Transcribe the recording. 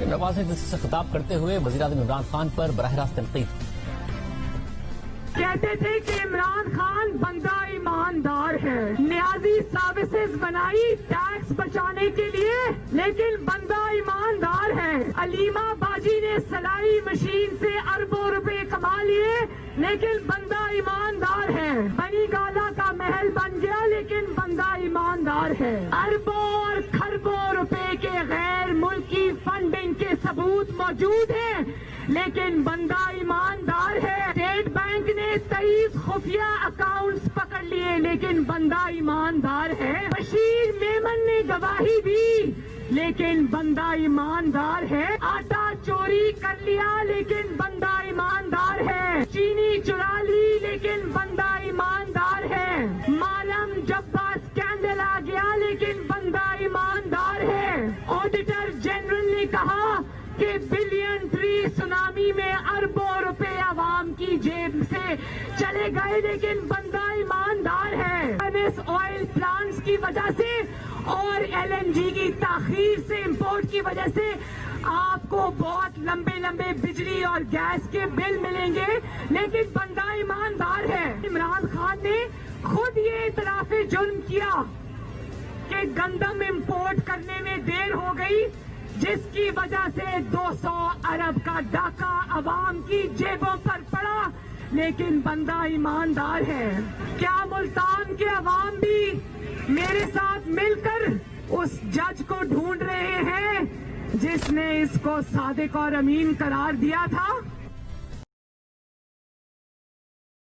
نواز نے سے خطاب کرتے ہوئے وزیراعظم عمران خان پر براہ راست تنقید. کہتے تھے کہ عمران خان بندہ ایماندار ہے، نیازی سروسز بنائی ٹیکس بچانے کے لیے، لیکن بندہ ایماندار ہے. علیمہ باجی نے سلائی مشین سے اربوں روپے کما لیے، لیکن بندہ ایماندار ہے. بنی گالا کا محل بن گیا، لیکن بندہ ایماندار ہے. اربوں اور کھربوں روپے کے غیر ملکی فنڈنگ کے ثبوت موجود ہیں، لیکن بندہ ایماندار ہے. اسٹیٹ بینک نے 23 خفیہ اکاؤنٹس پکڑ لیے، لیکن بندہ ایماندار ہے. بشیر میمن نے گواہی دی، لیکن بندہ ایماندار ہے. آٹا چوری کر لیا، لیکن بندہ ایماندار ہے. چینی چرا لی، لیکن بندہ ایماندار ہے. مالم جبا اسکینڈل آ گیا، لیکن بندہ ایماندار ہے. آڈیٹر جنرل نے کہا کہ بلین ٹری سونامی میں اربوں روپے عوام کی جیب سے چلے گئے، لیکن بندہ ایماندار ہے. آئل پلانٹس کی وجہ سے اور LNG کی تاخیر سے امپورٹ کی وجہ سے آپ کو بہت لمبے لمبے بجلی اور گیس کے بل ملیں گے، لیکن بندہ ایماندار ہے. عمران خان نے خود یہ اعتراف جرم کیا کہ گندم امپورٹ کرنے میں دیر ہو گئی، جس کی وجہ سے 200 ارب کا ڈاکہ عوام کی جیبوں پر پڑا، لیکن بندہ ایماندار ہے. کیا ملتان کے عوام بھی میرے ساتھ مل کر اس جج کو ڈھونڈ رہے ہیں جس نے اس کو صادق اور امین قرار دیا تھا؟